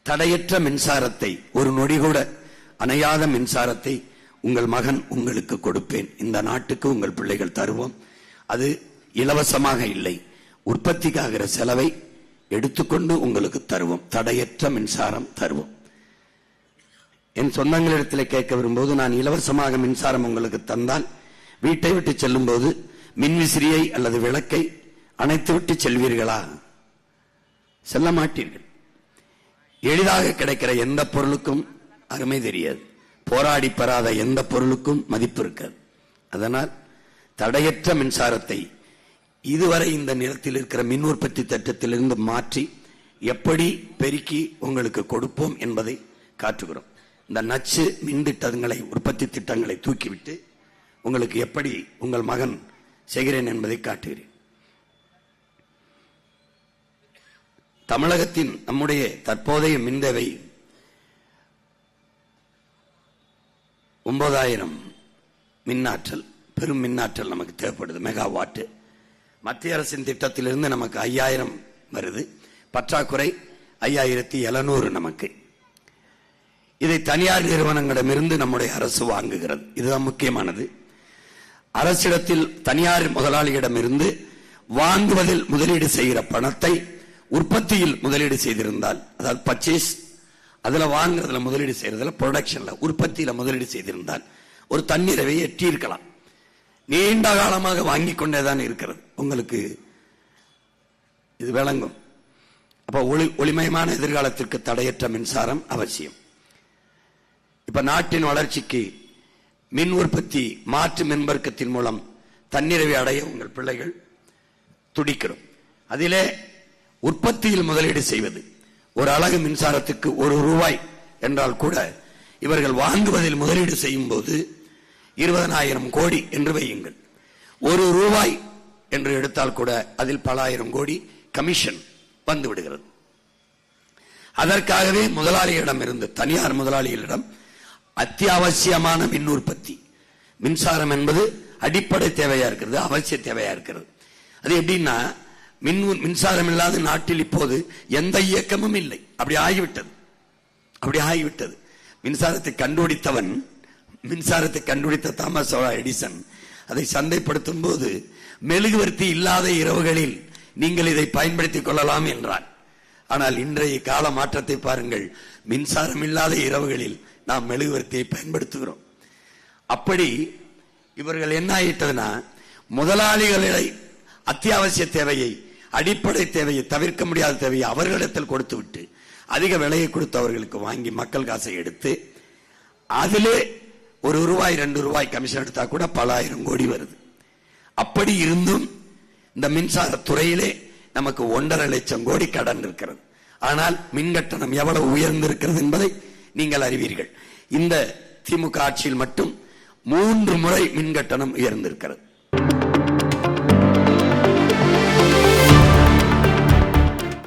தடையற்ற மின்சாரத்தை, ஒரு நொடி கூட அணையாத மின்சாரத்தை உங்கள் மகன் உங்களுக்கு கொடுப்பேன், இந்த நாட்டுக்கு உங்கள் பிள்ளைகள் தருவோம். அது இலவசமாக இல்லை, உற்பத்திக்காகிற செலவை எடுத்துக்கொண்டு உங்களுக்கு தருவோம், தடையற்ற மின்சாரம் தருவோம். என் சொந்தங்களிடத்தில் கேட்க வரும்போது, நான் இலவசமாக மின்சாரம் உங்களுக்கு தந்தால் வீட்டை விட்டு செல்லும் போது மின்விசிறியை அல்லது விளக்கை அணைத்து விட்டு செல்வீர்களா? செல்ல மாட்டீர்கள். எளிதாக கிடைக்கிற எந்த பொருளுக்கும் அருமை தெரியாது, போராடி பெறாத எந்த பொருளுக்கும் மதிப்பு இருக்காது. அதனால் தடையற்ற மின்சாரத்தை இதுவரை இந்த நிலத்தில் இருக்கிற மின் உற்பத்தி திட்டத்திலிருந்து மாற்றி எப்படி பெருக்கி உங்களுக்கு கொடுப்போம் என்பதை காட்டுகிறோம். இந்த நச்சு மின் திட்டங்களை, உற்பத்தி திட்டங்களை தூக்கிவிட்டு உங்களுக்கு எப்படி உங்கள் மகன் செய்கிறேன் என்பதை காட்டுகிறேன். தமிழகத்தின் நம்முடைய தற்போதைய மின் தேவை 9000 மின்னாற்றல், பெரும் மின்னாற்றல் நமக்கு தேவைப்படுது, மெகாவாட். மத்திய அரசின் திட்டத்திலிருந்து நமக்கு 5000 வருது, பற்றாக்குறை 5700 நமக்கு. இதை தனியார் நிறுவனங்களிடமிருந்து நம்முடைய அரசு வாங்குகிறது. இதுதான் முக்கியமானது. அரசிடத்தில் தனியார் முதலாளியிடமிருந்து வாங்குவதில் முதலீடு செய்கிற பணத்தை உற்பத்தியில் முதலீடு செய்திருந்தால், அதாவது பர்ச்சேஸ், அதுல வாங்குறதுல முதலீடு செய்யறதுல, ப்ரொடக்ஷன்ல, உற்பத்தியில முதலீடு செய்திருந்தால் ஒரு தன்னிறைவை எட்டியிருக்கலாம். நீண்ட காலமாக வாங்கிக் கொண்டேதான் இருக்கிறது. உங்களுக்கு இது விளங்கும். அப்ப ஒளிமயமான எதிர்காலத்திற்கு தடையற்ற மின்சாரம் அவசியம். இப்ப நாட்டின் வளர்ச்சிக்கு மின் உற்பத்தி, மாற்று மின்பெருக்கத்தின் மூலம் தன்னிறைவை அடைய உங்கள் பிள்ளைகள் துடிக்கிறோம். அதிலே உற்பத்தியில் முதலீடு செய்வது, ஒரு அலகு மின்சாரத்துக்கு 1 ரூபாய் என்றால் கூட இவர்கள் வாங்குவதில் முதலீடு செய்யும் போது 20,000 கோடி என்று வையுங்கள். 1 ரூபாய் என்று எடுத்தால் கூட அதில் பல ஆயிரம் கோடி கமிஷன் வந்து விடுகிறது. அதற்காகவே முதலாளிகளிடமிருந்து, தனியார் முதலாளிகளிடம் அத்தியாவசியமான மின் உற்பத்தி, மின்சாரம் என்பது அடிப்படை தேவையா இருக்கிறது, அவசிய தேவையா இருக்கிறது. அது எப்படின்னா, மின்சாரம் இல்லாத நாட்டில் இப்போது எந்த இயக்கமும் இல்லை. அப்படி ஆகிவிட்டது. மின்சாரத்தை கண்டுபிடித்த தாமஸ் ஆல்வா எடிசன் அதை சந்தைப்படுத்தும் போது, மெழுகுவர்த்தி இல்லாத இரவுகளில் நீங்கள் இதை பயன்படுத்திக் கொள்ளலாம் என்றார். ஆனால் இன்றைய கால மாற்றத்தை பாருங்கள், மின்சாரம் இல்லாத இரவுகளில் நாம் மெழுகுவர்த்தியை பயன்படுத்துகிறோம். அப்படி இவர்கள் என்ன ஆயிட்டதுன்னா, முதலாளிகளை அத்தியாவசிய தேவையை, அடிப்படை தேவையை, தவிர்க்க முடியாத தேவையை அவர்களிடத்தில் கொடுத்து விட்டு அதிக விலையை கொடுத்து அவர்களுக்கு வாங்கி மக்கள் காசை எடுத்து அதிலே 1 ரூபாய் 2 ரூபாய் கமிஷன் எடுத்தா கூட பல ஆயிரம் கோடி வருது. அப்படி இருந்தும் இந்த மின்சார துறையிலே நமக்கு 1.5 லட்சம் கோடி கடன் இருக்கிறது. ஆனால் மின் கட்டணம் எவ்வளவு உயர்ந்திருக்கிறது என்பதை நீங்கள் அறிவீர்கள். இந்த திமுக ஆட்சியில் மட்டும் 3 முறை மின் கட்டணம் உயர்ந்திருக்கிறது.